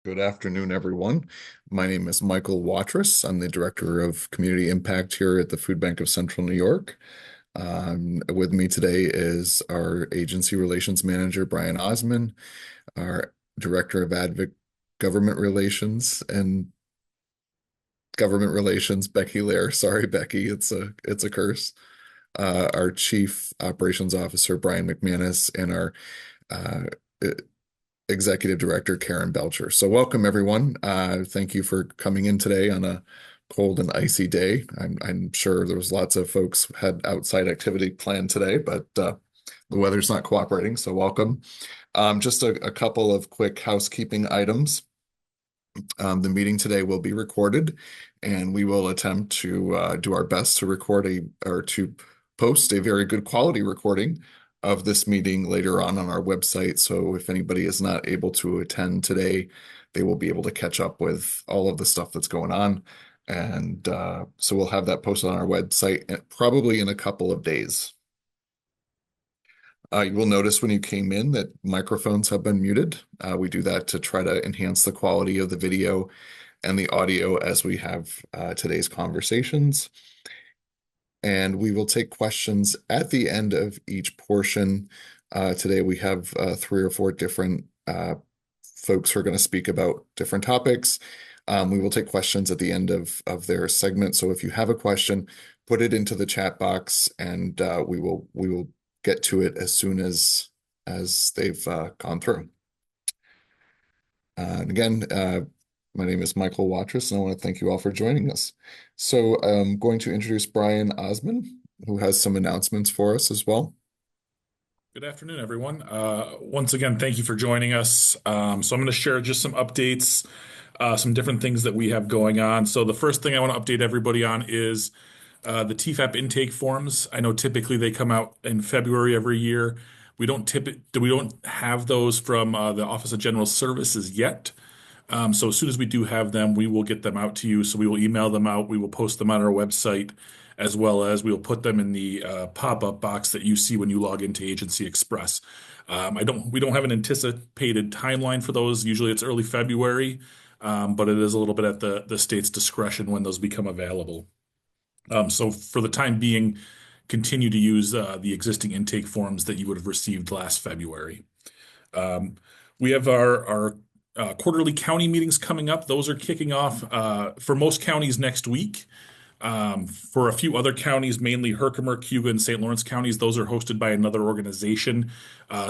Good afternoon, everyone. My name is Michael Watrous. I'm the Director of Community Impact here at the Food Bank of Central New York. With me today is our Agency Relations Manager, Brian Osman, our Director of Government Relations and Government Relations, Becky Lair. Sorry, Becky, it's a curse. Our Chief Operations Officer, Brian McManus, and our uh, Executive Director Karen Belcher. So welcome everyone. Thank you for coming in today on a cold and icy day. I'm sure there was lots of folks had outside activity planned today, but the weather's not cooperating. So welcome. Just a couple of quick housekeeping items. The meeting today will be recorded, and we will attempt to do our best to record or to post a very good quality recording of this meeting later on our website. So if anybody is not able to attend today, they will be able to catch up with all of the stuff that's going on. And so we'll have that posted on our website probably in a couple of days. You will notice when you came in that microphones have been muted. We do that to try to enhance the quality of the video and the audio as we have today's conversations. And we will take questions at the end of each portion. Today we have 3 or 4 different folks who are going to speak about different topics. We will take questions at the end of their segment. So if you have a question, put it into the chat box, and we will get to it as soon as they've gone through. And again, my name is Michael Watrous, and I want to thank you all for joining us. So I'm going to introduce Brian Osman, who has some announcements for us as well. Good afternoon, everyone. Once again, thank you for joining us. So I'm going to share just some updates, some different things that we have going on. So the first thing I want to update everybody on is the TFAP intake forms. I know typically they come out in February every year. We don't have those from the Office of General Services yet. So as soon as we do have them, we will get them out to you. So we will email them out. We will post them on our website, as well as we will put them in the pop-up box that you see when you log into Agency Express. We don't have an anticipated timeline for those. Usually it's early February, but it is a little bit at the state's discretion when those become available. So for the time being, continue to use the existing intake forms that you would have received last February. Um, we have our quarterly county meetings coming up. Those are kicking off for most counties next week. For a few other counties, mainly Herkimer, Cayuga, and St. Lawrence counties, those are hosted by another organization.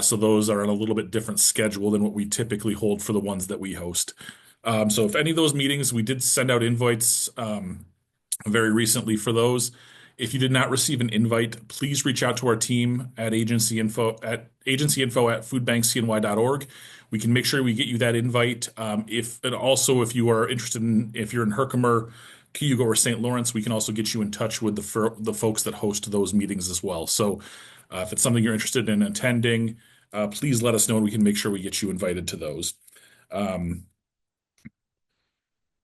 So those are on a little bit different schedule than what we typically hold for the ones that we host. So if any of those meetings, we did send out invites very recently for those. If you did not receive an invite, please reach out to our team at agencyinfo@foodbankcny.org. We can make sure we get you that invite. If you are interested if you're in Herkimer, Cayuga, or St. Lawrence, we can also get you in touch with the folks that host those meetings as well. So if it's something you're interested in attending, please let us know and we can make sure we get you invited to those. Um,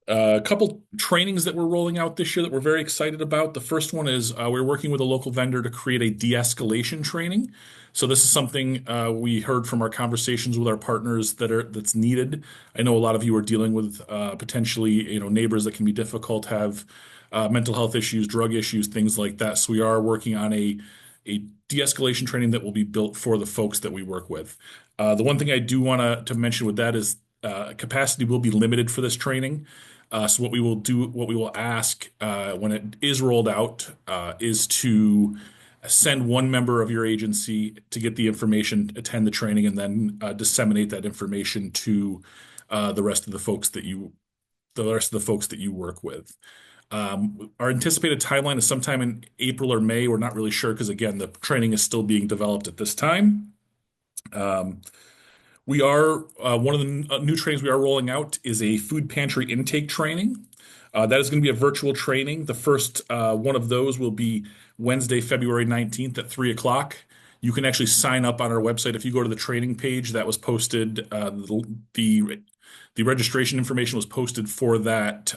a couple trainings that we're rolling out this year that we're very excited about. The first one is we're working with a local vendor to create a de-escalation training. So this is something we heard from our conversations with our partners that's needed. I know a lot of you are dealing with potentially, neighbors that can be difficult, have mental health issues, drug issues, things like that. So we are working on a de-escalation training that will be built for the folks that we work with. The one thing I do want to mention with that is capacity will be limited for this training. So what we will ask when it is rolled out is to send one member of your agency to get the information, attend the training, and then disseminate that information to the rest of the folks that you work with. Our anticipated timeline is sometime in April or May. We're not really sure because again, the training is still being developed at this time. We are One of the new trainings we are rolling out is a food pantry intake training. That is going to be a virtual training. The first one of those will be Wednesday, February 19th at 3 o'clock. You can actually sign up on our website. If you go to the training page that was posted, the registration information was posted for that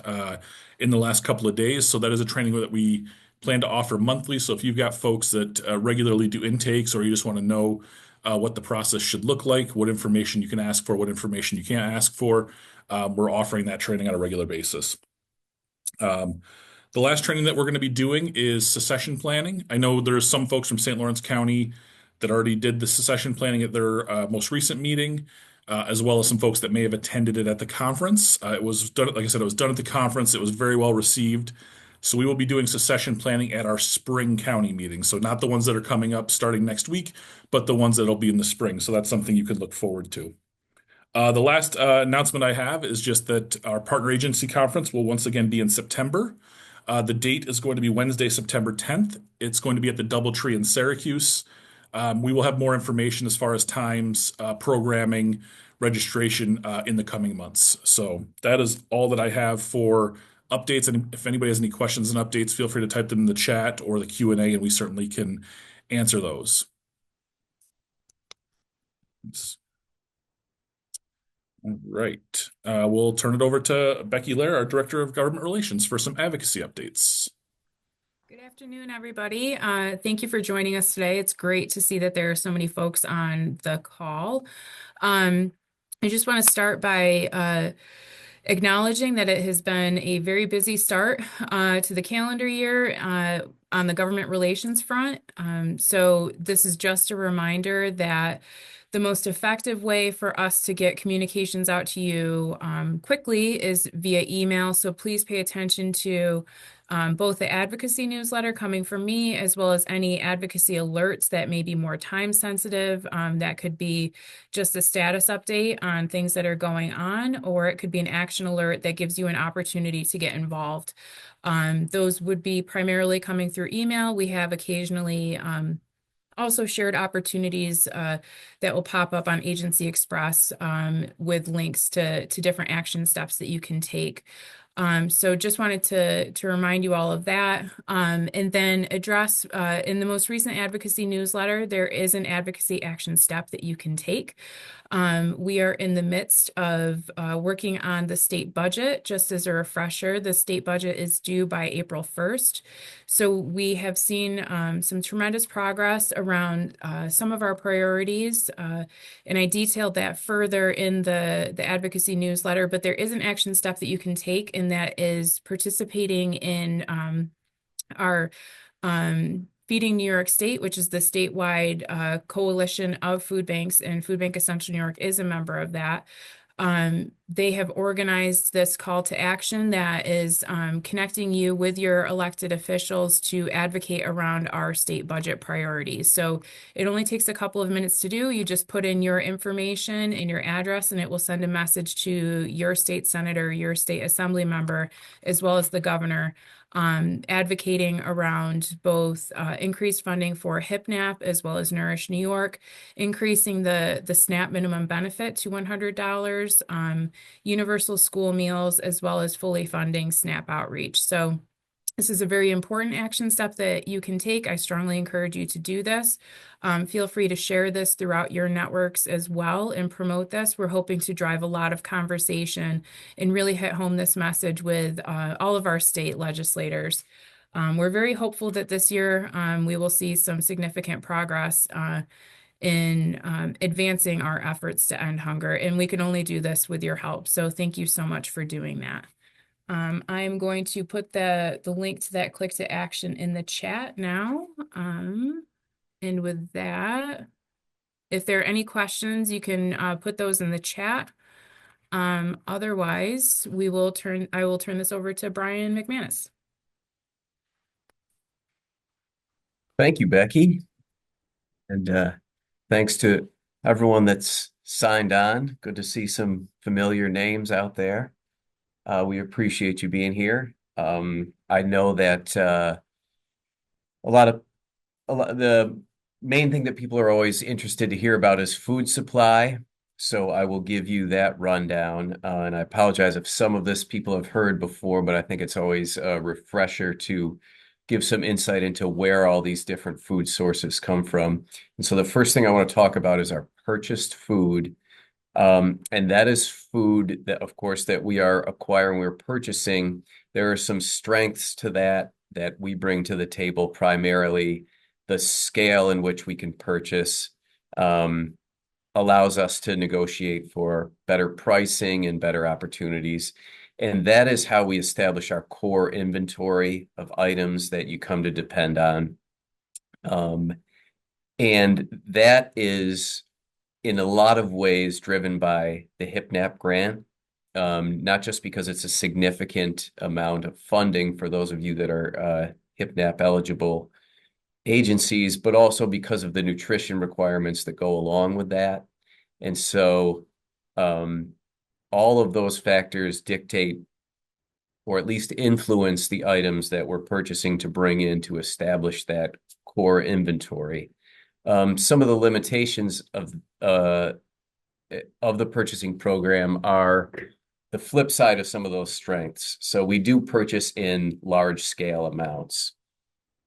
in the last couple of days. So that is a training that we plan to offer monthly. So if you've got folks that regularly do intakes or you just want to know what the process should look like, what information you can ask for, what information you can't ask for. We're offering that training on a regular basis. Um, the last training that we're going to be doing is succession planning. I know there's some folks from St. Lawrence County that already did the succession planning at their most recent meeting, as well as some folks that may have attended it at the conference. It was done, like I said, it was done at the conference. It was very well received. So we will be doing succession planning at our spring county meeting. So not the ones that are coming up starting next week, but the ones that'll be in the spring. So that's something you could look forward to. The last announcement I have is just that our partner agency conference will once again be in September. The date is going to be Wednesday, September 10th. It's going to be at the DoubleTree in Syracuse. We will have more information as far as times, programming, registration in the coming months. So that is all that I have for updates. And if anybody has any questions and updates, feel free to type them in the chat or the Q&A, and we certainly can answer those. All right. We'll turn it over to Becky Lair, our Director of Government Relations, for some advocacy updates. Good afternoon, everybody. Thank you for joining us today. It's great to see that there are so many folks on the call. I just want to start by acknowledging that it has been a very busy start to the calendar year on the government relations front. So this is just a reminder that the most effective way for us to get communications out to you quickly is via email. So please pay attention to both the advocacy newsletter coming from me, as well as any advocacy alerts that may be more time sensitive. That could be just a status update on things that are going on, or it could be an action alert that gives you an opportunity to get involved. Those would be primarily coming through email. We have occasionally also shared opportunities that will pop up on Agency Express with links to different action steps that you can take. So just wanted to remind you all of that. And then address in the most recent advocacy newsletter, there is an advocacy action step that you can take. We are in the midst of working on the state budget. Just as a refresher, the state budget is due by April 1st. So we have seen some tremendous progress around some of our priorities. And I detailed that further in the advocacy newsletter, but there is an action step that you can take, and that is participating in our Feeding New York State, which is the statewide coalition of food banks, and Food Bank of Central New York is a member of that. They have organized this call to action that is connecting you with your elected officials to advocate around our state budget priorities. So it only takes a couple of minutes to do. You just put in your information and your address, and it will send a message to your state senator, your state assembly member, as well as the governor, advocating around both increased funding for HIPNAP as well as Nourish New York, increasing the SNAP minimum benefit to $100, universal school meals, as well as fully funding SNAP outreach. So this is a very important action step that you can take. I strongly encourage you to do this. Feel free to share this throughout your networks as well and promote this. We're hoping to drive a lot of conversation and really hit home this message with all of our state legislators. We're very hopeful that this year we will see some significant progress in advancing our efforts to end hunger, and we can only do this with your help. So thank you so much for doing that. I'm going to put the link to that click to action in the chat now. And with that, if there are any questions, you can put those in the chat. Otherwise, I will turn this over to Brian McManus. Thank you, Becky. And thanks to everyone that's signed on. Good to see some familiar names out there. We appreciate you being here. I know that the main thing that people are always interested to hear about is food supply. So I will give you that rundown. And I apologize if some of this people have heard before, but I think it's always a refresher to give some insight into where all these different food sources come from. And so the first thing I want to talk about is our purchased food. And that is food that, of course, that we are acquiring, we're purchasing. There are some strengths to that we bring to the table, primarily the scale in which we can purchase, um, allows us to negotiate for better pricing and better opportunities. And that is how we establish our core inventory of items that you come to depend on. And that is in a lot of ways driven by the HIPNAP grant, not just because it's a significant amount of funding for those of you that are HIPNAP eligible agencies, but also because of the nutrition requirements that go along with that. And so all of those factors dictate or at least influence the items that we're purchasing to bring in to establish that core inventory. Some of the limitations of the purchasing program are the flip side of some of those strengths. So we do purchase in large scale amounts.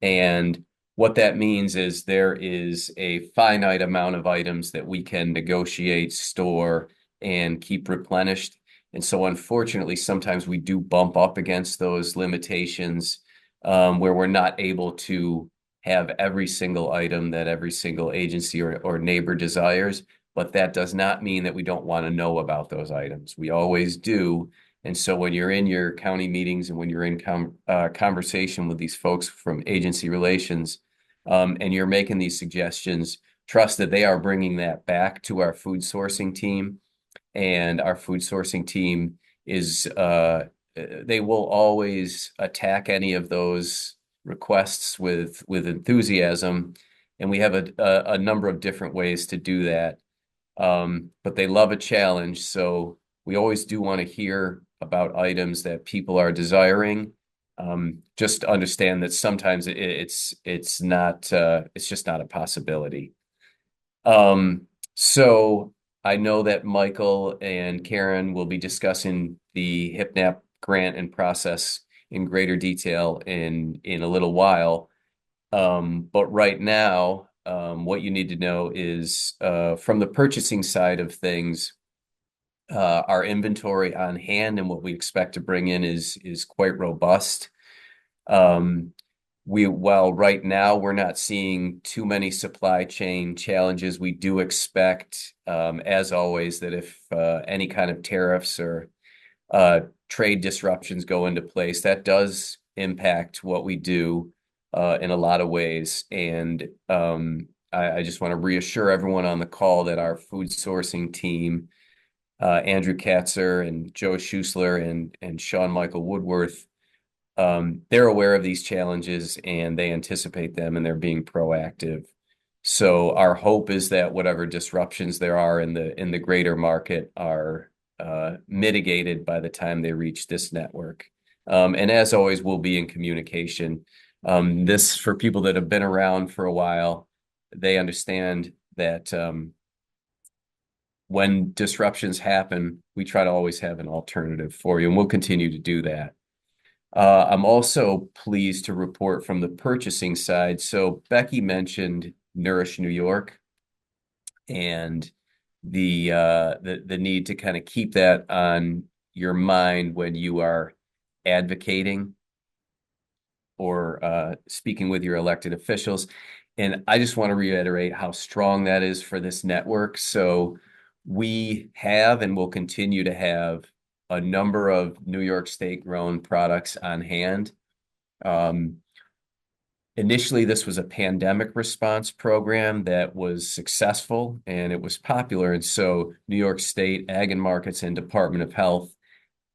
And what that means is there is a finite amount of items that we can negotiate, store, and keep replenished. And so unfortunately, sometimes we do bump up against those limitations where we're not able to have every single item that every single agency or neighbor desires. But that does not mean that we don't want to know about those items. We always do. And so when you're in your county meetings and when you're in conversation with these folks from agency relations, and you're making these suggestions, trust that they are bringing that back to our food sourcing team. And our food sourcing team is, they will always attack any of those requests with enthusiasm. And we have a number of different ways to do that. But they love a challenge. So we always do want to hear about items that people are desiring. Just understand that sometimes it's just not a possibility. So I know that Michael and Karen will be discussing the HIPNAP grant and process in greater detail in a little while. But right now, what you need to know is from the purchasing side of things, our inventory on hand and what we expect to bring in is quite robust. While right now we're not seeing too many supply chain challenges, we do expect, as always, that if any kind of tariffs or trade disruptions go into place, that does impact what we do in a lot of ways. And I just want to reassure everyone on the call that our food sourcing team, Andrew Katzer and Joe Schusler and Sean Michael Woodworth, they're aware of these challenges and they anticipate them and they're being proactive. So our hope is that whatever disruptions there are in the greater market are mitigated by the time they reach this network. And as always, we'll be in communication. This, for people that have been around for a while, they understand that when disruptions happen, we try to always have an alternative for you, and we'll continue to do that. I'm also pleased to report from the purchasing side. So Becky mentioned Nourish New York and the need to kind of keep that on your mind when you are advocating or speaking with your elected officials. And I just want to reiterate how strong that is for this network. So we have and will continue to have a number of New York State grown products on hand. Initially, this was a pandemic response program that was successful and it was popular. And so New York State Ag and Markets and Department of Health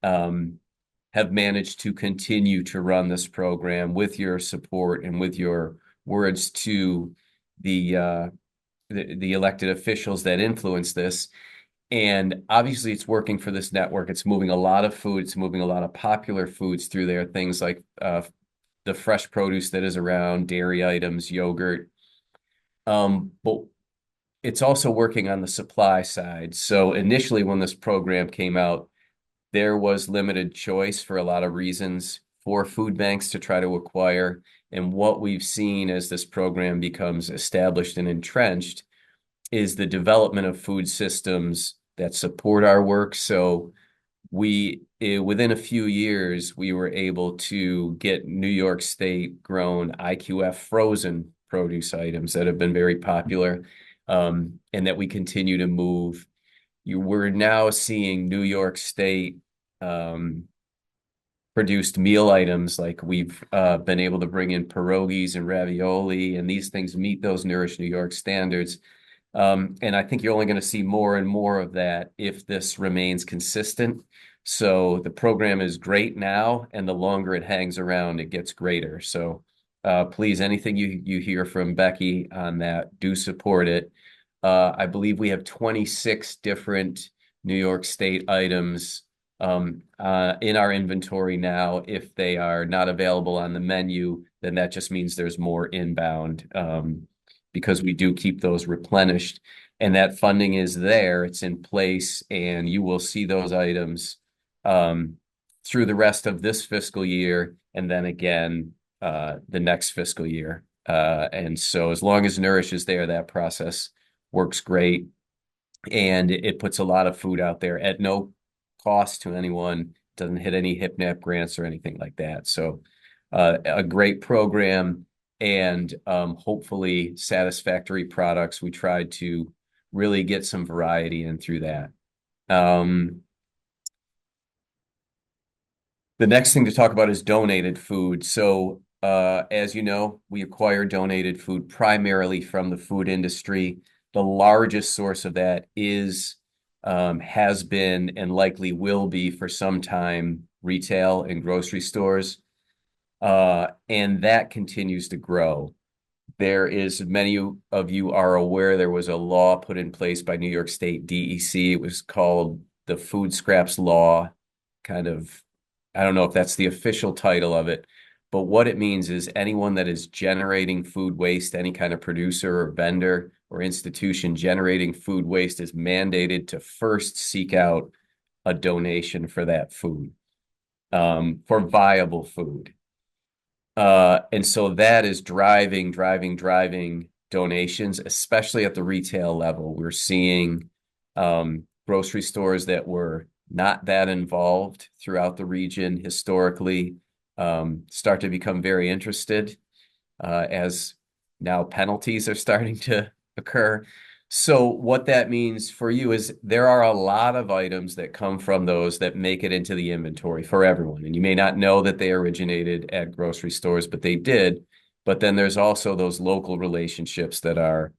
have managed to continue to run this program with your support and with your words to the elected officials that influence this. And obviously it's working for this network. It's moving a lot of food. It's moving a lot of popular foods through there, things like the fresh produce that is around, dairy items, yogurt. But it's also working on the supply side. So initially when this program came out, there was limited choice for a lot of reasons for food banks to try to acquire. And what we've seen as this program becomes established and entrenched is the development of food systems that support our work. So within a few years, we were able to get New York State grown IQF frozen produce items that have been very popular. and that we continue to move. We're now seeing New York State produced meal items, like we've been able to bring in pierogies and ravioli, and these things meet those Nourish New York standards. And I think you're only going to see more and more of that if this remains consistent. So the program is great now, and the longer it hangs around, it gets greater. So please, anything you hear from Becky on that, do support it. I believe we have 26 different New York State items in our inventory now. If they are not available on the menu, then that just means there's more inbound, because we do keep those replenished, and that funding is there, it's in place, and you will see those items through the rest of this fiscal year, and then again the next fiscal year. And so as long as Nourish is there, that process works great, and it puts a lot of food out there at no cost to anyone. Doesn't hit any HIPNAP grants or anything like that. So a great program, and hopefully satisfactory products. We tried to really get some variety in through that. The next thing to talk about is donated food. So as you know, we acquire donated food primarily from the food industry. The largest source of that is, has been, and likely will be for some time, retail and grocery stores. And that continues to grow. There is, many of you are aware, there was a law put in place by New York State DEC. It was called the Food Scraps Law. Kind of, I don't know if that's the official title of it, but what it means is anyone that is generating food waste, any kind of producer or vendor or institution generating food waste, is mandated to first seek out a donation for that food, for viable food. And so that is driving donations, especially at the retail level. We're seeing grocery stores that were not that involved throughout the region historically start to become very interested, as now penalties are starting to occur. So what that means for you is there are a lot of items that come from those that make it into the inventory for everyone. And you may not know that they originated at grocery stores, but they did. But then there's also those local relationships that are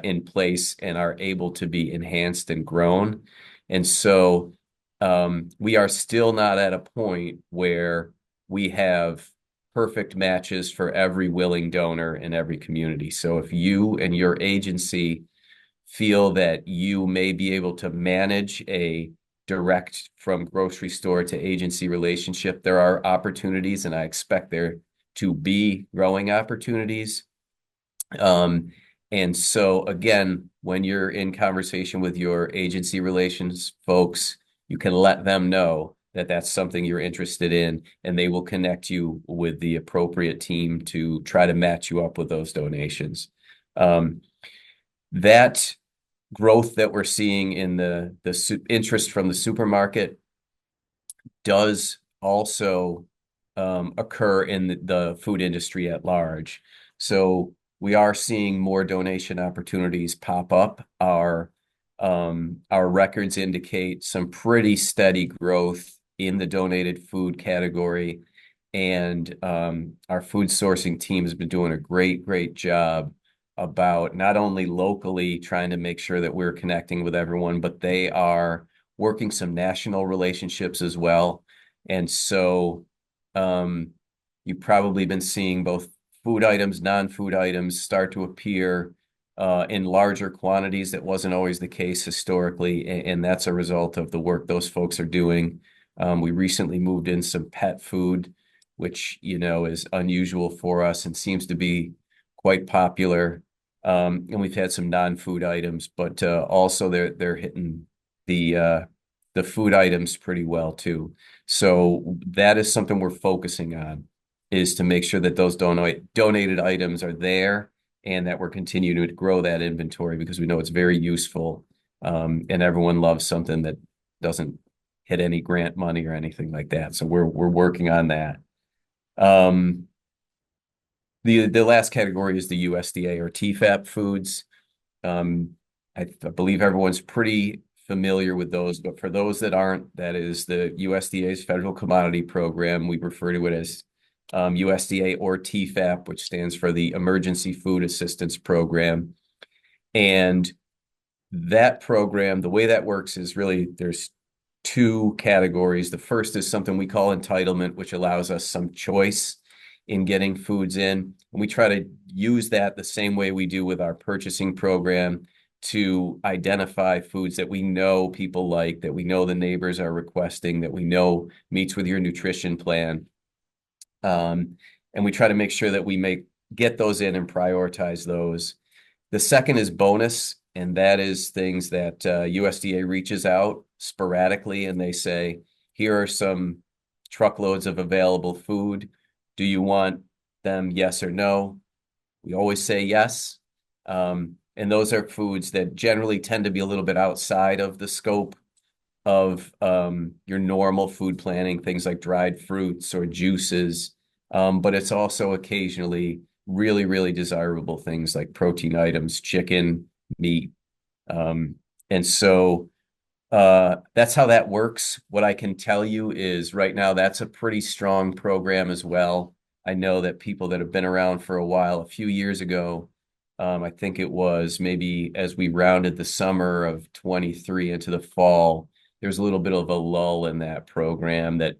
in place and are able to be enhanced and grown. And so we are still not at a point where we have perfect matches for every willing donor in every community. So if you and your agency feel that you may be able to manage a direct from grocery store to agency relationship, there are opportunities, and I expect there to be growing opportunities. And so again, when you're in conversation with your agency relations folks, you can let them know that that's something you're interested in, and they will connect you with the appropriate team to try to match you up with those donations. That growth that we're seeing in the interest from the supermarket does also occur in the food industry at large. So we are seeing more donation opportunities pop up. Our records indicate some pretty steady growth in the donated food category, and our food sourcing team has been doing a great job about not only locally trying to make sure that we're connecting with everyone, but they are working some national relationships as well. And so you've probably been seeing both food items, non-food items start to appear in larger quantities. That wasn't always the case historically, and that's a result of the work those folks are doing. We recently moved in some pet food, which, you know, is unusual for us and seems to be quite popular. And we've had some non-food items, but also they're hitting the food items pretty well too. So that is something we're focusing on, is to make sure that those donated items are there, and that we're continuing to grow that inventory, because we know it's very useful, and everyone loves something that doesn't hit any grant money or anything like that. So we're working on that. The last category is the USDA or TFAP foods. I believe everyone's pretty familiar with those, but for those that aren't, that is the USDA's Federal Commodity Program. We refer to it as USDA or TFAP, which stands for the Emergency Food Assistance Program. And that program, the way that works is really there's two categories. The first is something we call entitlement, which allows us some choice in getting foods in. And we try to use that the same way we do with our purchasing program to identify foods that we know people like, that we know the neighbors are requesting, that we know meets with your nutrition plan. And we try to make sure that we get those in and prioritize those. The second is bonus, and that is things that USDA reaches out sporadically and they say, here are some truckloads of available food. Do you want them, yes or no? We always say yes. And those are foods that generally tend to be a little bit outside of the scope of your normal food planning, things like dried fruits or juices. But it's also occasionally really, really desirable things like protein items, chicken, meat. And so that's how that works. What I can tell you is right now, that's a pretty strong program as well. I know that people that have been around for a while, a few years ago, I think it was maybe as we rounded the summer of 23 into the fall, there's a little bit of a lull in that program that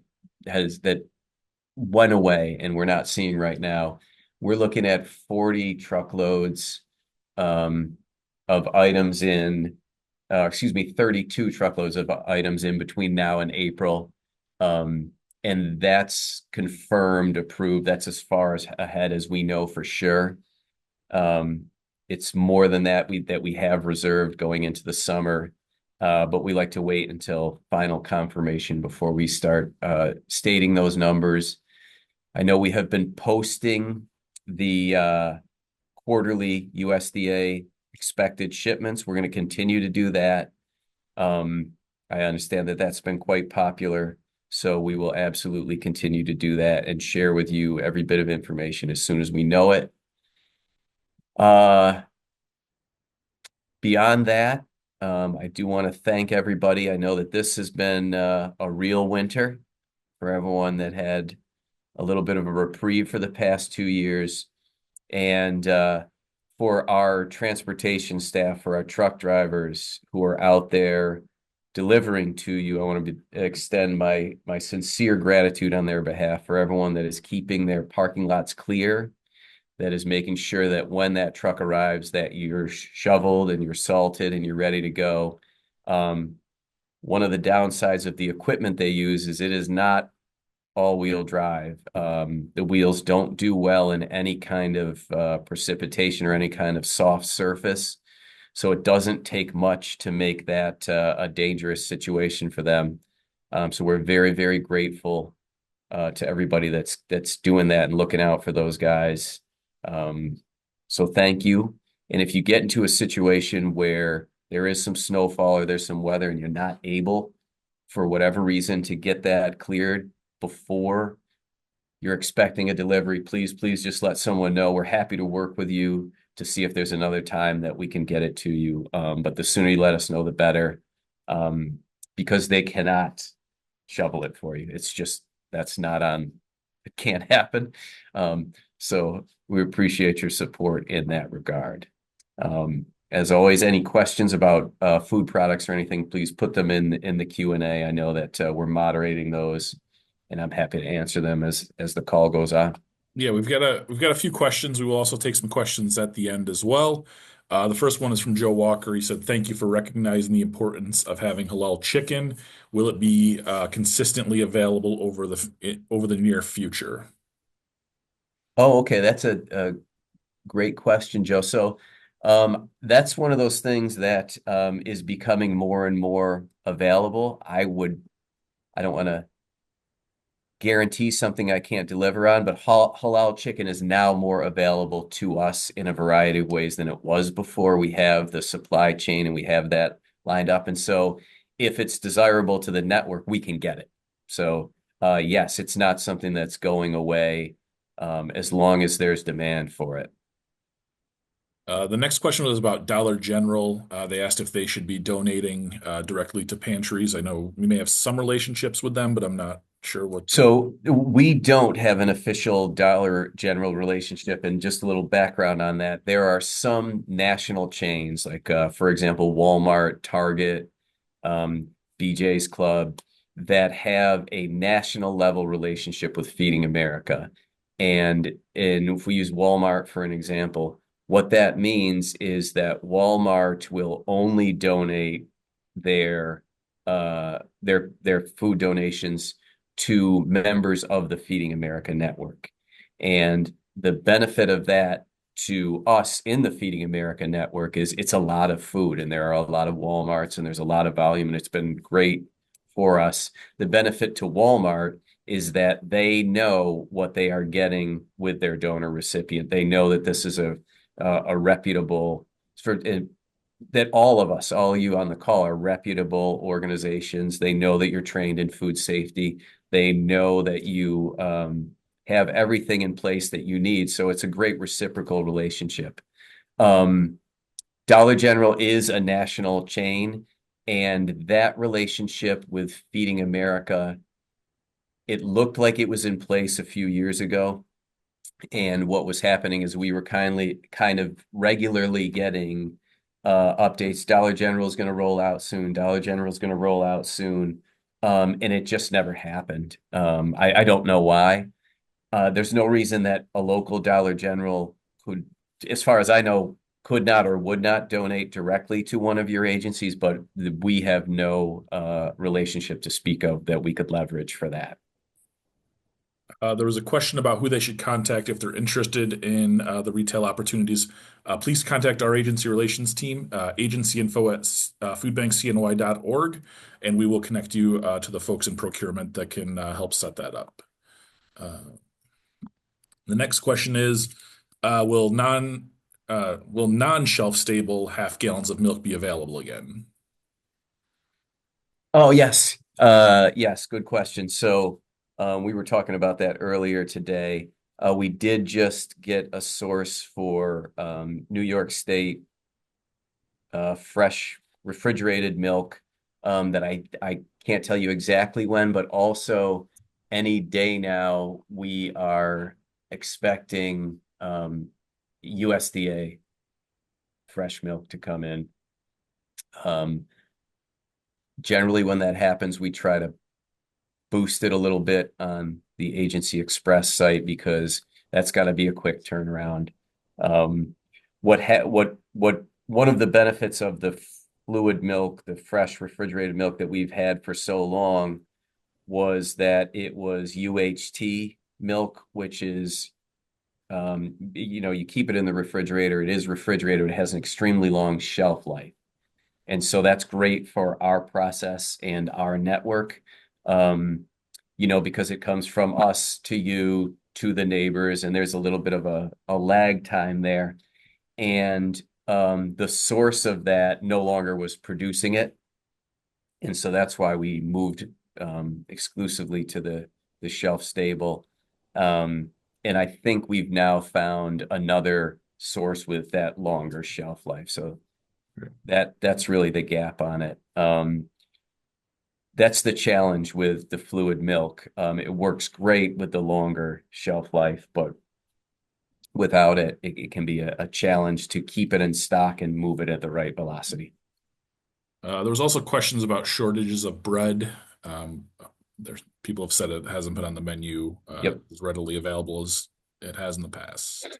went away and we're not seeing right now. We're looking at 40 truckloads of items in, 32 truckloads of items in between now and April. And that's confirmed, approved. That's as far ahead as we know for sure. It's more than that we have reserved going into the summer. But we like to wait until final confirmation before we start stating those numbers. I know we have been posting the quarterly USDA expected shipments. We're going to continue to do that. I understand that that's been quite popular, so we will absolutely continue to do that and share with you every bit of information as soon as we know it. Beyond that, I do want to thank everybody. I know that this has been a real winter for everyone that had a little bit of a reprieve for the past 2 years. And for our transportation staff, for our truck drivers who are out there delivering to you, I want to extend my sincere gratitude on their behalf for everyone that is keeping their parking lots clear, that is making sure that when that truck arrives, that you're shoveled and you're salted and you're ready to go. One of the downsides of the equipment they use is it is not all-wheel drive. The wheels don't do well in any kind of precipitation or any kind of soft surface. So it doesn't take much to make that a dangerous situation for them. So we're very, very grateful to everybody that's doing that and looking out for those guys. So thank you. And if you get into a situation where there is some snowfall or there's some weather and you're not able, for whatever reason, to get that cleared before you're expecting a delivery, please just let someone know. We're happy to work with you to see if there's another time that we can get it to you. But the sooner you let us know, the better, because they cannot shovel it for you. It's just, it can't happen. So we appreciate your support in that regard. As always, any questions about food products or anything, please put them in the Q&A. I know that we're moderating those, and I'm happy to answer them as the call goes on. Yeah, we've got a few questions. We will also take some questions at the end as well. The first one is from Joe Walker. He said, "Thank you for recognizing the importance of having halal chicken. Will it be consistently available over the near future?" Oh, okay. That's a great question, Joe. So that's one of those things that is becoming more and more available. I don't want to guarantee something I can't deliver on, but halal chicken is now more available to us in a variety of ways than it was before. We have the supply chain and we have that lined up. And so if it's desirable to the network, we can get it. So yes, it's not something that's going away as long as there's demand for it. The next question was about Dollar General. They asked if they should be donating directly to pantries. I know we may have some relationships with them, but I'm not sure what the. So we don't have an official Dollar General relationship, and just a little background on that. There are some national chains, like for example, Walmart, Target, um, BJ's Club, that have a national level relationship with Feeding America. And if we use Walmart for an example, what that means is that Walmart will only donate their their food donations to members of the Feeding America network. And the benefit of that to us in the Feeding America network is it's a lot of food, and there are a lot of Walmarts, and there's a lot of volume, and it's been great for us. The benefit to Walmart is that they know what they are getting with their donor recipient. They know that this is a reputable, for that all of us, all you on the call, are reputable organizations. They know that you're trained in food safety. They know that you have everything in place that you need. So it's a great reciprocal relationship. Dollar General is a national chain, and that relationship with Feeding America, it looked like it was in place a few years ago. And what was happening is we were kind of regularly getting updates. Dollar General is going to roll out soon. Dollar General is going to roll out soon. And it just never happened. I don't know why. There's no reason that a local Dollar General could, as far as I know, could not or would not donate directly to one of your agencies, but we have no relationship to speak of that we could leverage for that. There was a question about who they should contact if they're interested in the retail opportunities. Please contact our agency relations team, agencyinfo at foodbankcny.org, and we will connect you to the folks in procurement that can help set that up. The next question is, will non-shelf stable half gallons of milk be available again? Oh, yes. Yes, good question. So we were talking about that earlier today. We did just get a source for New York State fresh refrigerated milk that I can't tell you exactly when, but also any day now we are expecting USDA fresh milk to come in. Generally, when that happens, we try to boost it a little bit on the Agency Express site because that's got to be a quick turnaround. One of the benefits of the fluid milk, the fresh refrigerated milk that we've had for so long, was that it was UHT milk, which is you keep it in the refrigerator. It is refrigerated. It has an extremely long shelf life. And so that's great for our process and our network, because it comes from us to you, to the neighbors, and there's a little bit of a lag time there. And the source of that no longer was producing it. And so that's why we moved exclusively to the shelf stable. And I think we've now found another source with that longer shelf life. So that's really the gap on it. That's the challenge with the fluid milk. It works great with the longer shelf life, but without it, it can be a challenge to keep it in stock and move it at the right velocity. There was also questions about shortages of bread. People have said it hasn't been on the menu as readily available as it has in the past.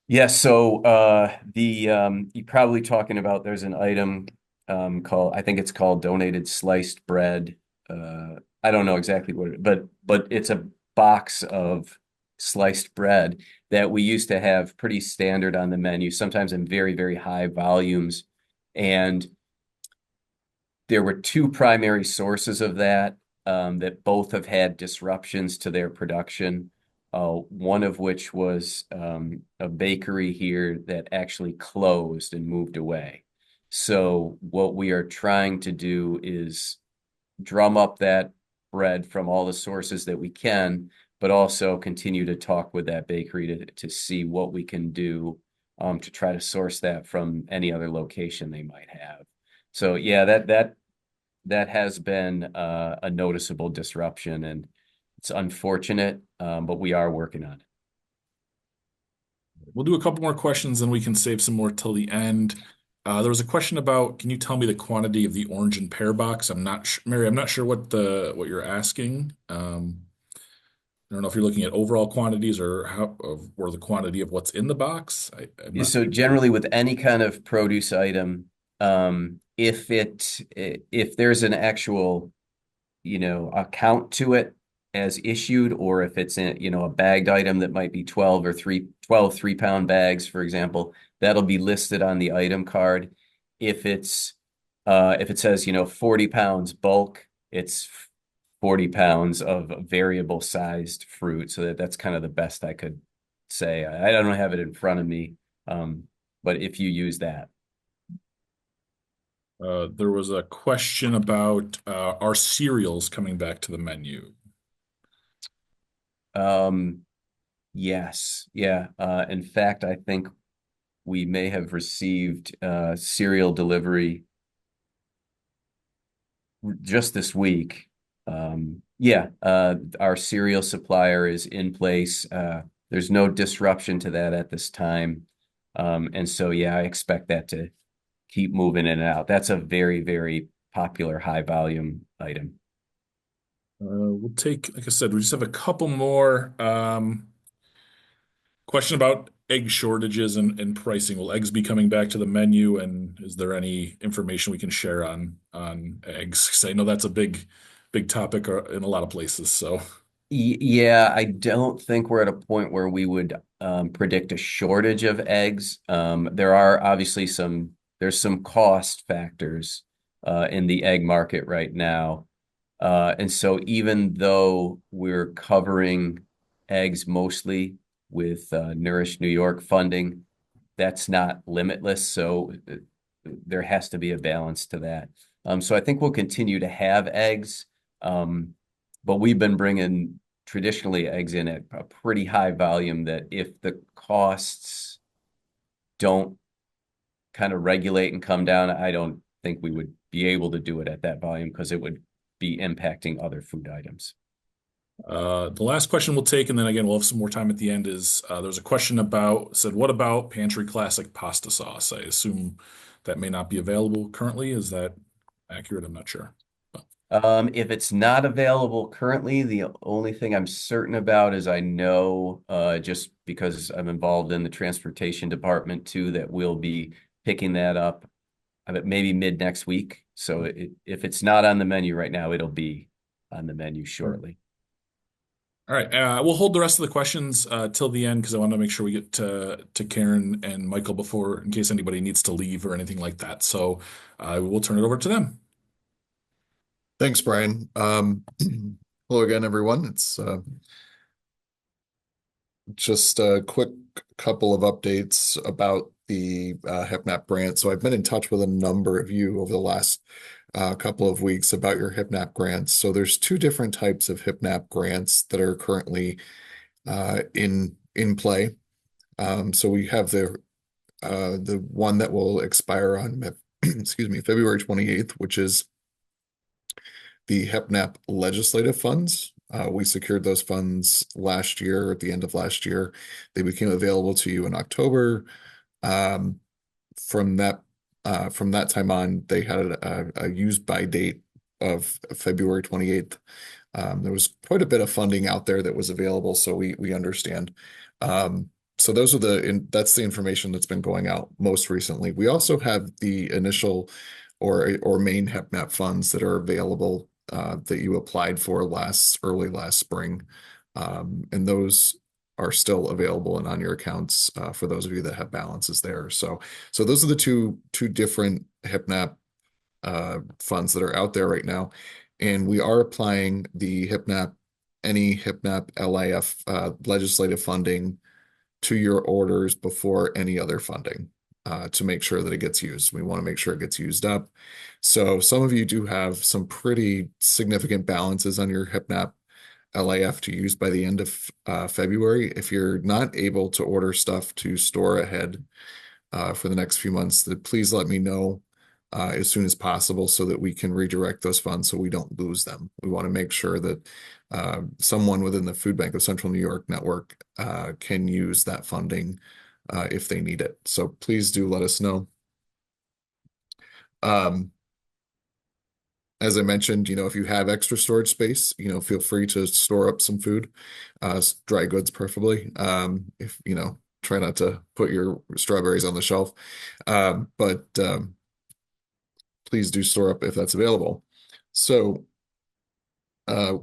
Yeah, so you're probably talking about, there's an item I think it's called donated sliced bread. I don't know exactly but it's a box of sliced bread that we used to have pretty standard on the menu, sometimes in very, very high volumes. And there were two primary sources of that both have had disruptions to their production. One of which was a bakery here that actually closed and moved away. So what we are trying to do is drum up that bread from all the sources that we can, but also continue to talk with that bakery to see what we can do to try to source that from any other location they might have. So yeah, that has been a noticeable disruption, and it's unfortunate, but we are working on it. We'll do a couple more questions, and we can save some more till the end. There was a question about, can you tell me the quantity of the orange and pear box? I'm not sure, Mary, I'm not sure what you're asking. I don't know if you're looking at overall quantities or the quantity of what's in the box. I'm not. So generally with any kind of produce item, if there's an actual, account to it as issued, or if it's a bagged item that might be 12 3-pound bags, for example, that'll be listed on the item card. If it says, 40 pounds bulk, it's 40 pounds of variable sized fruit. So that's kind of the best I could say. I don't have it in front of me, but if you use that. There was a question about are cereals coming back to the menu? Yes. Yeah. In fact, I think we may have received cereal delivery just this week. Our cereal supplier is in place. There's no disruption to that at this time. And so, yeah, I expect that to keep moving in and out. That's a very, very popular high volume item. We'll take, like I said, we just have a couple more. Question about egg shortages and pricing. Will eggs be coming back to the menu? And is there any information we can share on eggs? Because I know that's a big topic in a lot of places. So Yeah, I don't think we're at a point where we would predict a shortage of eggs. There are obviously there's some cost factors in the egg market right now. And so even though we're covering eggs mostly with Nourish New York funding, that's not limitless. So there has to be a balance to that. So I think we'll continue to have eggs, but we've been bringing traditionally eggs in at a pretty high volume that if the costs don't kind of regulate and come down, I don't think we would be able to do it at that volume because it would be impacting other food items. The last question we'll take, and then again, we'll have some more time at the end, is there's a question said, what about Pantry Classic pasta sauce? I assume that may not be available currently. Is that accurate? I'm not sure. If it's not available currently, the only thing I'm certain about is I know, just because I'm involved in the transportation department too, that we'll be picking that up maybe mid next week. So if it's not on the menu right now, it'll be on the menu shortly. All right. We'll hold the rest of the questions till the end because I want to make sure we get to Karen and Michael before, in case anybody needs to leave or anything like that. So we'll turn it over to them. Thanks, Brian. Hello again, everyone. It's just a quick couple of updates about the HipNAP grant. So I've been in touch with a number of you over the last couple of weeks about your HipNAP grants. So there's two different types of HipNAP grants that are currently in play. So we have the one that will expire on February 28th, which is the HipNAP legislative funds. We secured those funds last year, at the end of last year. They became available to you in October. From that time on, they had a use by date of February 28th. There was quite a bit of funding out there that was available, so we understand. So that's the information that's been going out most recently. We also have the initial or main HipNAP funds that are available that you applied for early last spring. And those are still available and on your accounts for those of you that have balances there. So those are the two different HipNAP funds that are out there right now. And we are applying the any HipNAP LIF legislative funding to your orders before any other funding to make sure that it gets used. We want to make sure it gets used up. So some of you do have some pretty significant balances on your HipNAP LAF to use by the end of February. If you're not able to order stuff to store ahead for the next few months, then please let me know as soon as possible so that we can redirect those funds so we don't lose them. We want to make sure that someone within the Food Bank of Central New York network can use that funding if they need it. So please do let us know. As I mentioned, if you have extra storage space, feel free to store up some food, dry goods preferably. If, try not to put your strawberries on the shelf. But please do store up if that's available. So,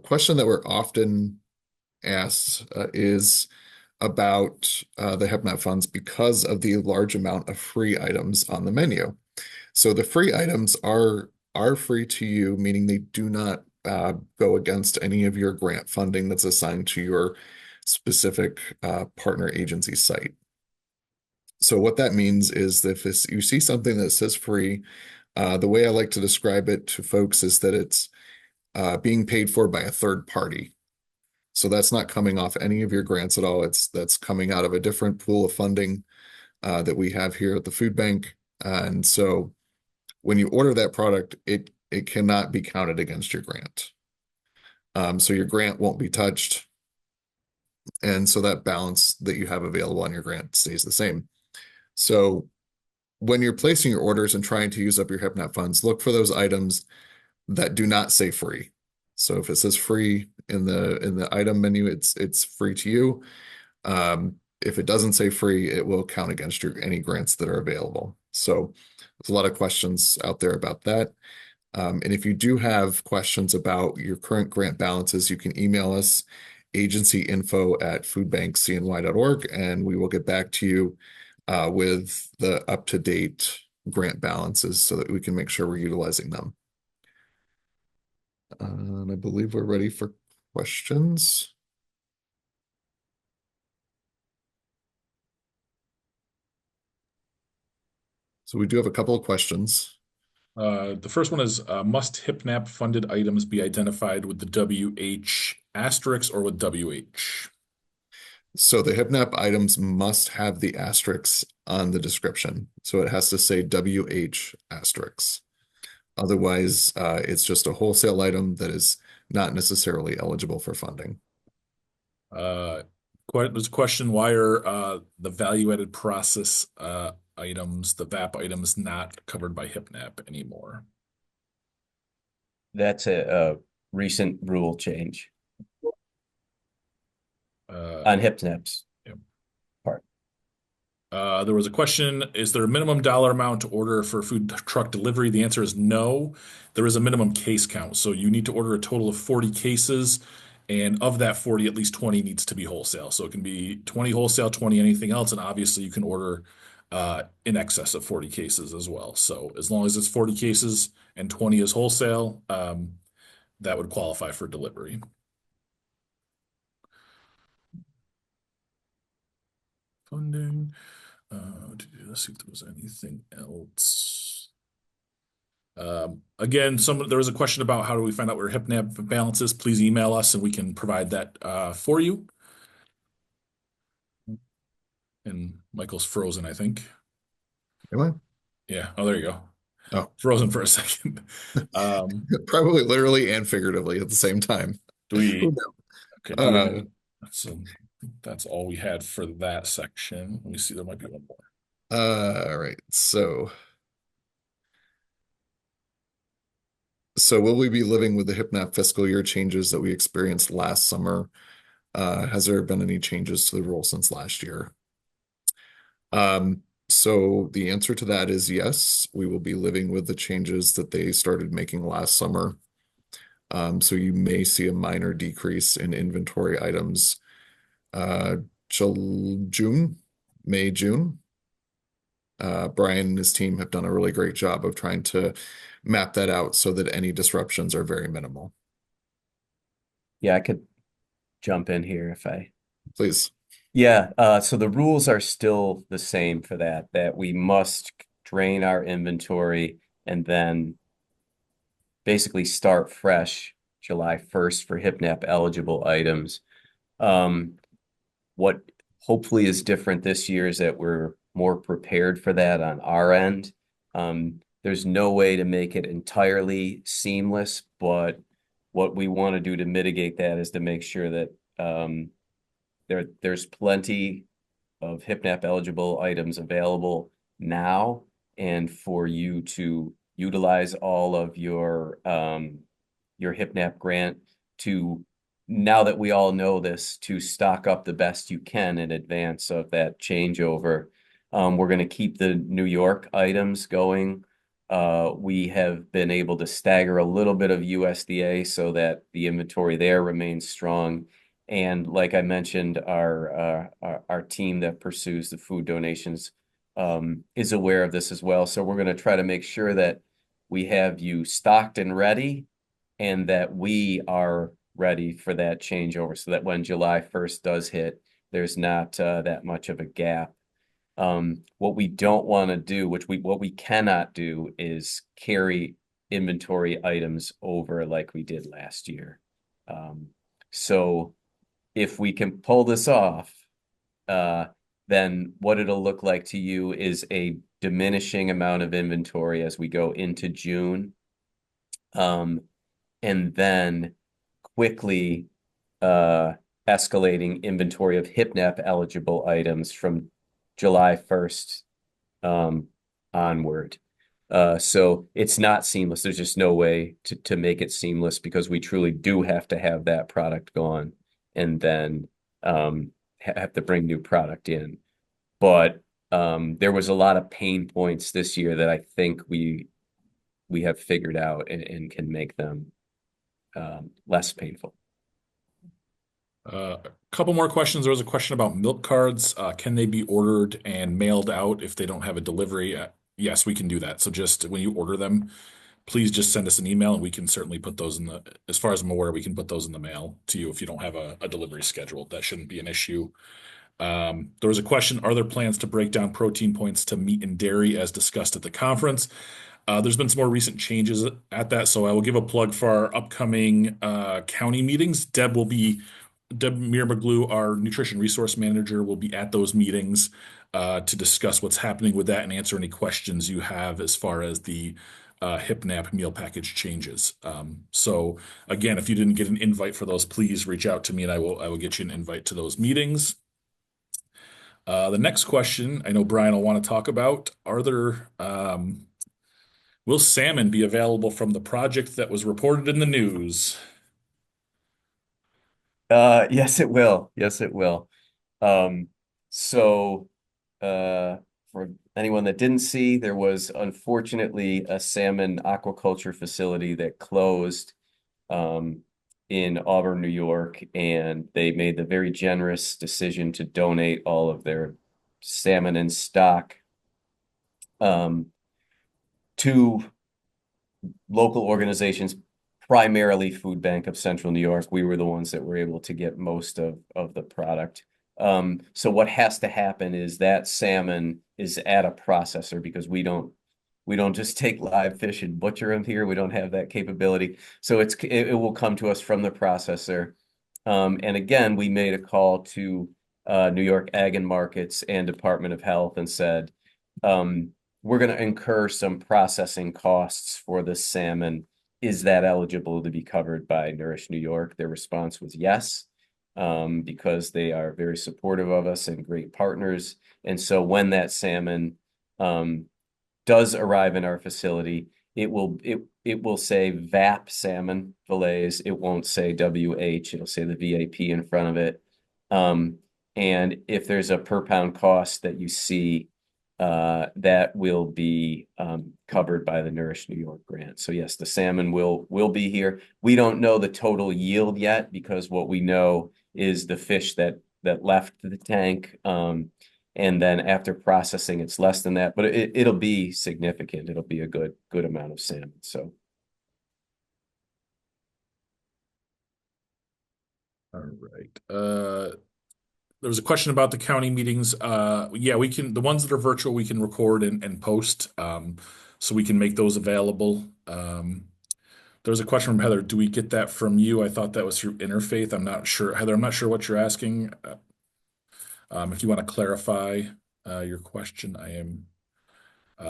question that we're often asked is about the HEPNAP funds because of the large amount of free items on the menu. So the free items are free to you, meaning they do not go against any of your grant funding that's assigned to your specific partner agency site. So what that means is that if you see something that says free, the way I like to describe it to folks is that it's being paid for by a third party. So that's not coming off any of your grants at all. That's coming out of a different pool of funding that we have here at the food bank. And so when you order that product, it cannot be counted against your grant. So your grant won't be touched. And so that balance that you have available on your grant stays the same. So when you're placing your orders and trying to use up your HEPNAP funds, look for those items that do not say free. So if it says free in the item menu, it's free to you. If it doesn't say free, it will count against any grants that are available. So there's a lot of questions out there about that. And if you do have questions about your current grant balances, you can email us agencyinfo@foodbankcny.org, and we will get back to you with the up-to-date grant balances so that we can make sure we're utilizing them. I believe we're ready for questions. So we do have a couple of questions. The first one is, must HIPNAP funded items be identified with the WH asterisk or with WH? So the HIPNAP items must have the asterisks on the description. So it has to say WH asterisks. Otherwise, it's just a wholesale item that is not necessarily eligible for funding. There's a question, why are the value-added process items, the VAP items, not covered by HIPNAP anymore? That's a recent rule change on HIPNAP's part. There was a question, is there a minimum dollar amount to order for food truck delivery? The answer is no. There is a minimum case count. So you need to order a total of 40 cases. And of that 40, at least 20 needs to be wholesale. So it can be 20 wholesale, 20 anything else. And obviously you can order in excess of 40 cases as well. So as long as it's 40 cases and 20 is wholesale, that would qualify for delivery. Funding. Let's see if there was anything else. Again, there was a question about how do we find out where HIPNAP balance is. Please email us and we can provide that for you. And Michael's frozen, I think. Am I? Yeah. Oh, there you go. Oh, frozen for a second. Probably literally and figuratively at the same time. Okay. That's all we had for that section. Let me see. There might be one more. All right. So will we be living with the HIPNAP fiscal year changes that we experienced last summer? Has there been any changes to the rule since last year? So the answer to that is yes, we will be living with the changes that they started making last summer. So you may see a minor decrease in inventory items May, June. Brian and his team have done a really great job of trying to map that out so that any disruptions are very minimal. Yeah, I could jump in here if I... Please. Yeah, so the rules are still the same for that we must drain our inventory and then basically start fresh July 1st for HIPNAP eligible items. What hopefully is different this year is that we're more prepared for that on our end. There's no way to make it entirely seamless, but what we want to do to mitigate that is to make sure that there's plenty of HIPNAP eligible items available now, and for you to utilize all of your HIPNAP grant to, now that we all know this, to stock up the best you can in advance of that changeover. We're going to keep the New York items going. We have been able to stagger a little bit of USDA so that the inventory there remains strong. And like I mentioned, our team that pursues the food donations is aware of this as well. So we're going to try to make sure that we have you stocked and ready, and that we are ready for that changeover, so that when July 1st does hit, there's not that much of a gap. What we don't want to do, what we cannot do, is carry inventory items over like we did last year. So if we can pull this off, then what it'll look like to you is a diminishing amount of inventory as we go into June. And then quickly escalating inventory of HIPNAP eligible items from July 1st onward. So it's not seamless. There's just no way to make it seamless, because we truly do have to have that product gone and then have to bring new product in. But there was a lot of pain points this year that I think we have figured out and can make them less painful. A couple more questions. There was a question about milk cards. Can they be ordered and mailed out if they don't have a delivery? Yes, we can do that. So just when you order them, please just send us an email, and we can certainly put those as far as I'm aware, we can put those in the mail to you if you don't have a delivery scheduled. That shouldn't be an issue. There was a question, are there plans to break down protein points to meat and dairy as discussed at the conference? There's been some more recent changes at that, so I will give a plug for our upcoming county meetings. Deb Meir-Maglu, our nutrition resource manager, will be at those meetings to discuss what's happening with that and answer any questions you have as far as the HIPNAP meal package changes. So again, if you didn't get an invite for those, please reach out to me and I will get you an invite to those meetings. The next question, I know Brian will want to talk about, will salmon be available from the project that was reported in the news? Yes, it will. Yes, it will. So for anyone that didn't see, there was unfortunately a salmon aquaculture facility that closed in Auburn, New York, and they made the very generous decision to donate all of their salmon in stock to local organizations, primarily Food Bank of Central New York. We were the ones that were able to get most of the product. So what has to happen is that salmon is at a processor, because we don't just take live fish and butcher them here. We don't have that capability. So it will come to us from the processor. And again, we made a call to New York Ag and Markets and Department of Health and said, we're going to incur some processing costs for this salmon. Is that eligible to be covered by Nourish New York? Their response was yes, because they are very supportive of us and great partners. And so when that salmon does arrive in our facility, it will say VAP salmon fillets. It won't say WH. It'll say the VAP in front of it. And if there's a per pound cost that you see, that will be covered by the Nourish New York grant. So yes, the salmon will be here. We don't know the total yield yet, because what we know is the fish that left the tank. And then after processing, it's less than that, but it'll be significant. It'll be a good amount of salmon. So. All right. There was a question about the county meetings. Yeah, we can, the ones that are virtual, we can record and post, so we can make those available. The There was a question from Heather. Do we get that from you? I thought that was through Interfaith. I'm not sure. Heather, I'm not sure what you're asking. If you want to clarify your question, I am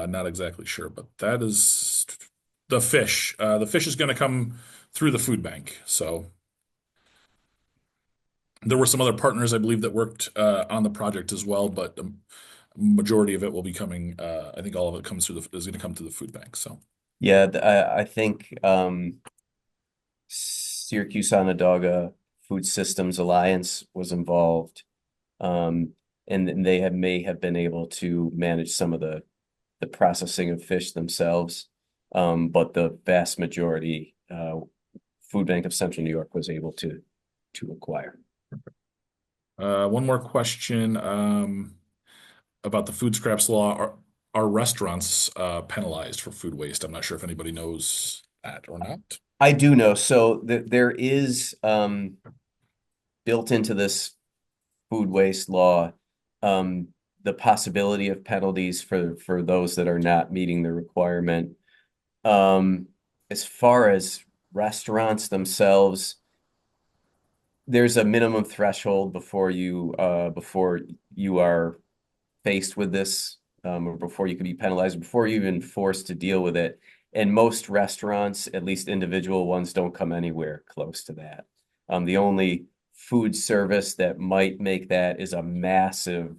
not exactly sure, but that is the fish. The fish is going to come through the food bank. So there were some other partners, I believe, that worked on the project as well, but the majority of it will be coming. I think all of it comes through is going to come to the food bank. So Yeah, I think Syracuse Onondaga Food Systems Alliance was involved, and they may have been able to manage some of the processing of fish themselves, but the vast majority, Food Bank of Central New York was able to acquire. one more question about the food scraps law. Are restaurants penalized for food waste? I'm not sure if anybody knows that or not. I do know. So there is built into this food waste law the possibility of penalties for those that are not meeting the requirement. As far as restaurants themselves, there's a minimum threshold before you are faced with this, or before you can be penalized, before you're even forced to deal with it. And most restaurants, at least individual ones, don't come anywhere close to that. The only food service that might make that is a massive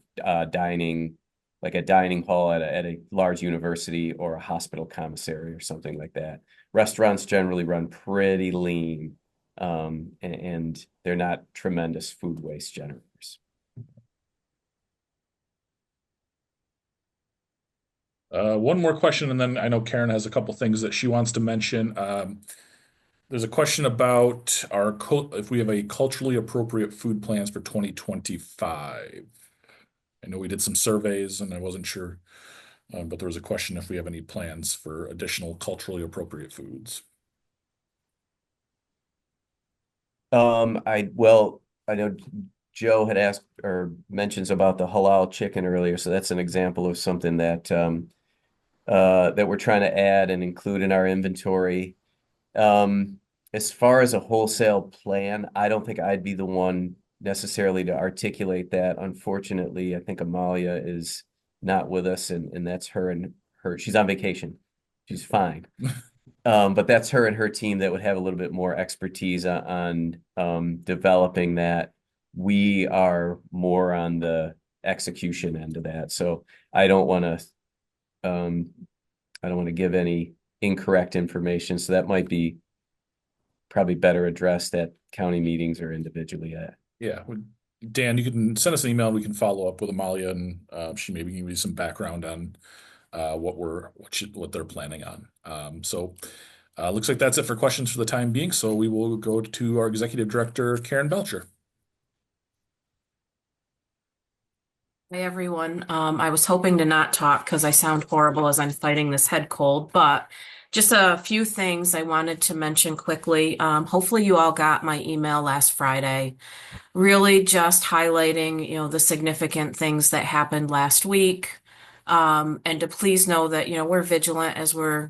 dining, like a dining hall at a large university or a hospital commissary or something like that. Restaurants generally run pretty lean, and they're not tremendous food waste generators. One more question, and then I know Karen has a couple things that she wants to mention. There's a question about if we have a culturally appropriate food plans for 2025. I know we did some surveys, and I wasn't sure, but there was a question if we have any plans for additional culturally appropriate foods. I know Joe had asked or mentions about the halal chicken earlier, so that's an example of something that that we're trying to add and include in our inventory. As far as a wholesale plan, I don't think I'd be the one necessarily to articulate that. Unfortunately, I think Amalia is not with us, and that's her and her. She's on vacation. She's fine. But that's her and her team that would have a little bit more expertise on developing that. We are more on the execution end of that. So I don't want to give any incorrect information. So that might be probably better addressed at county meetings or individually. Yeah. Dan, you can send us an email. We can follow up with Amalia, and she maybe give you some background on what they're planning on. So looks like that's it for questions for the time being. So we will go to our executive director, Karen Belcher. Hey everyone. I was hoping to not talk because I sound horrible as I'm fighting this head cold, but just a few things I wanted to mention quickly. Hopefully you all got my email last Friday, really just highlighting, the significant things that happened last week. And to please know that, we're vigilant as we're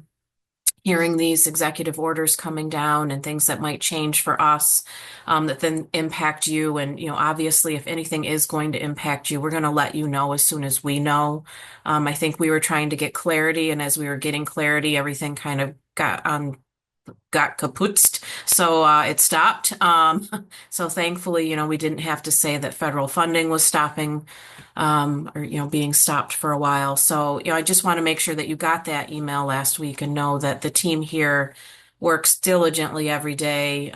hearing these executive orders coming down and things that might change for us, that then impact you. And, obviously, if anything is going to impact you, we're going to let you know as soon as we know. I think we were trying to get clarity, and as we were getting clarity, everything kind of got kaputzed. So it stopped. So thankfully, we didn't have to say that federal funding was stopping, or, being stopped for a while. So, I just want to make sure that you got that email last week and know that the team here works diligently every day,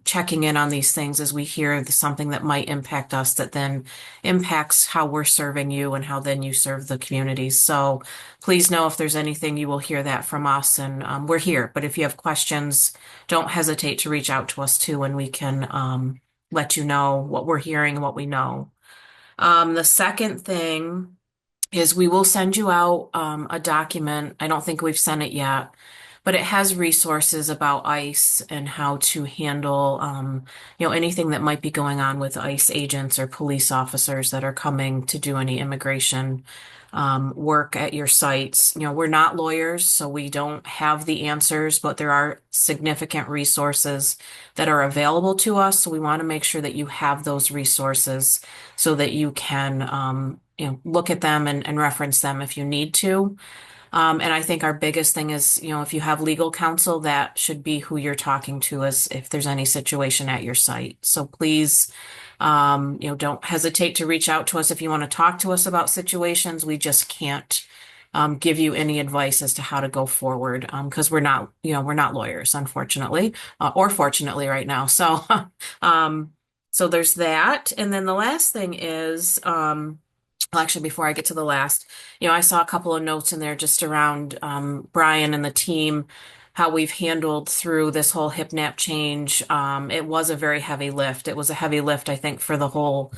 checking in on these things as we hear something that might impact us that then impacts how we're serving you and how then you serve the communities. So please know if there's anything, you will hear that from us, and we're here. But if you have questions, don't hesitate to reach out to us too, and we can let you know what we're hearing and what we know. The second thing is we will send you out a document. I don't think we've sent it yet, but it has resources about ICE and how to handle, anything that might be going on with ICE agents or police officers that are coming to do any immigration work at your sites. We're not lawyers, so we don't have the answers, but there are significant resources that are available to us. So we want to make sure that you have those resources so that you can, look at them and reference them if you need to. And I think our biggest thing is, if you have legal counsel, that should be who you're talking to as if there's any situation at your site. So please, don't hesitate to reach out to us if you want to talk to us about situations. We just can't give you any advice as to how to go forward because we're not lawyers, unfortunately, or fortunately right now. So, so there's that. And then the last thing is, well, actually, before I get to the last, I saw a couple of notes in there just around Brian and the team, how we've handled through this whole HIPNAP change. It was a very heavy lift. It was a heavy lift, I think, for the whole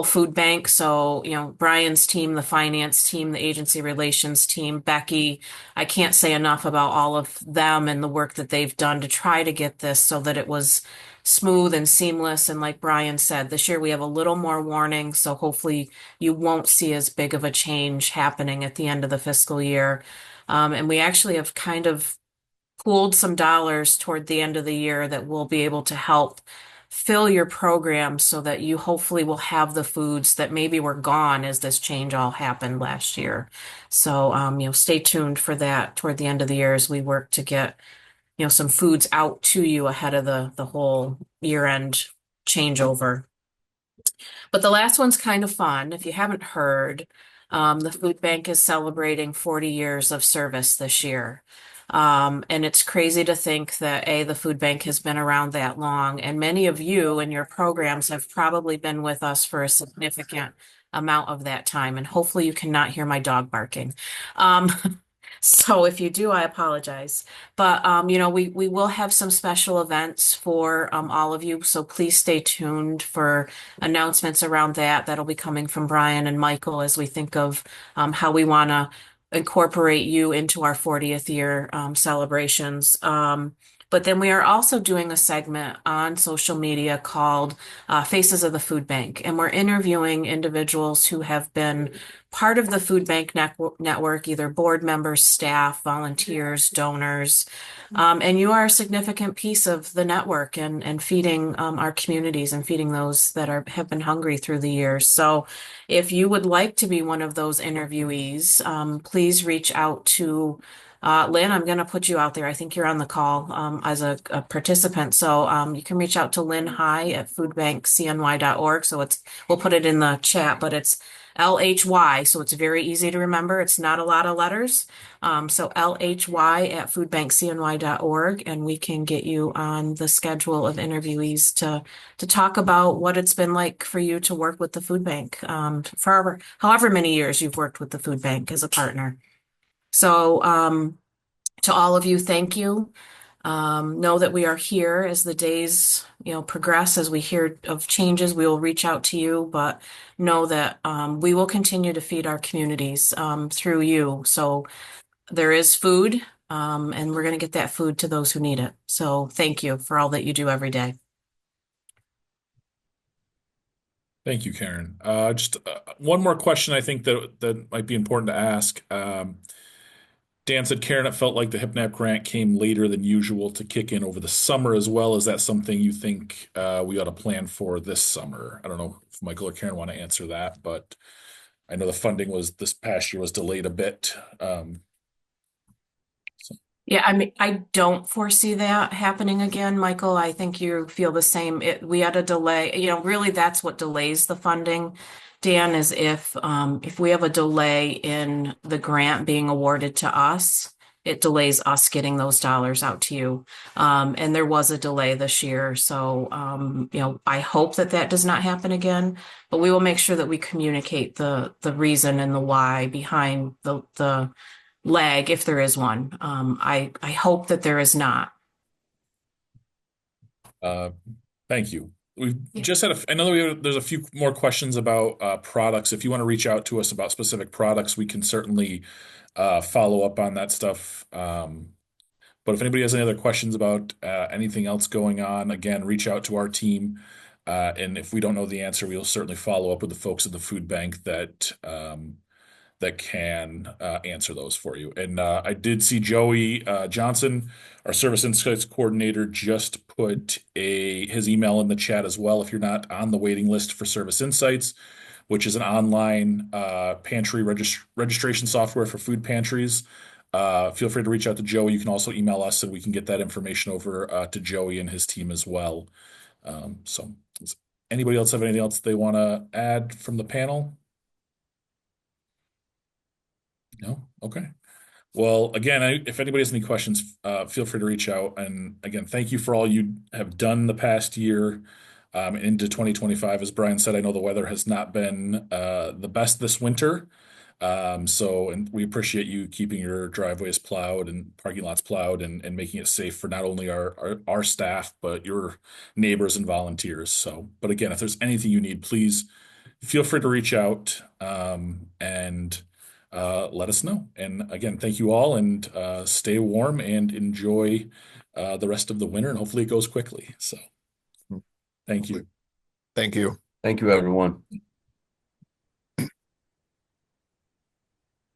food bank. So, Brian's team, the finance team, the agency relations team, Becky, I can't say enough about all of them and the work that they've done to try to get this so that it was smooth and seamless. And like Brian said, this year we have a little more warning, so hopefully you won't see as big of a change happening at the end of the fiscal year. And we actually have kind of pooled some dollars toward the end of the year that will be able to help fill your program so that you hopefully will have the foods that maybe were gone as this change all happened last year. So, stay tuned for that toward the end of the year as we work to get some foods out to you ahead of the whole year-end changeover. But the last one's kind of fun. If you haven't heard, the food bank is celebrating 40 years of service this year. And it's crazy to think that the food bank has been around that long, and many of you in your programs have probably been with us for a significant amount of that time. And hopefully you cannot hear my dog barking. So if you do, I apologize. But we will have some special events for all of you. So please stay tuned for announcements around that. That'll be coming from Brian and Michael as we think of how we want to incorporate you into our 40th year celebrations. But then we are also doing a segment on social media called Faces of the Food Bank. And we're interviewing individuals who have been part of the food bank network, either board members, staff, volunteers, donors. And you are a significant piece of the network and feeding our communities and feeding those that have been hungry through the years. So if you would like to be one of those interviewees, please reach out to Lynn. I'm going to put you out there. I think you're on the call as a participant. So you can reach out to Lynn High at foodbankcny.org. So we'll put it in the chat, but it's LHY. So it's very easy to remember. It's not a lot of letters. So LHY at foodbankcny.org, and we can get you on the schedule of interviewees to talk about what it's been like for you to work with the food bank for however many years you've worked with the food bank as a partner. So to all of you, thank you. Know that we are here as the days, progress. As we hear of changes, we will reach out to you, but know that we will continue to feed our communities through you. So there is food, and we're going to get that food to those who need it. So thank you for all that you do every day. Thank you, Karen. Just one more question I think that might be important to ask. Dan said, Karen, it felt like the HIPNAP grant came later than usual to kick in over the summer as well. Is that something you think we ought to plan for this summer? I don't know if Michael or Karen want to answer that, but I know the funding this past year was delayed a bit. Yeah, I mean, I don't foresee that happening again, Michael. I think you feel the same. We had a delay. Really, that's what delays the funding, Dan, is if we have a delay in the grant being awarded to us, it delays us getting those dollars out to you. And there was a delay this year. So, I hope that does not happen again, but we will make sure that we communicate the reason and the why behind the lag, if there is one. I hope that there is not. Thank you. We've just had I know there's a few more questions about products. If you want to reach out to us about specific products, we can certainly follow up on that stuff. But if anybody has any other questions about anything else going on, again, reach out to our team. And if we don't know the answer, we'll certainly follow up with the folks at the food bank that can answer those for you. And I did see Joey Johnson, our Service Insights Coordinator, just put his email in the chat as well. If you're not on the waiting list for Service Insights, which is an online pantry registration software for food pantries, feel free to reach out to Joey. You can also email us, and we can get that information over to Joey and his team as well. So, does anybody else have anything else they want to add from the panel? No? Okay. Well, again, if anybody has any questions, feel free to reach out. And again, thank you for all you have done the past year into 2025. As Brian said, I know the weather has not been the best this winter. And we appreciate you keeping your driveways plowed and parking lots plowed and making it safe for not only our staff, but your neighbors and volunteers. So, but again, if there's anything you need, please feel free to reach out and let us know. And again, thank you all, and stay warm and enjoy the rest of the winter, and hopefully it goes quickly. So thank you. Thank you. Thank you, everyone.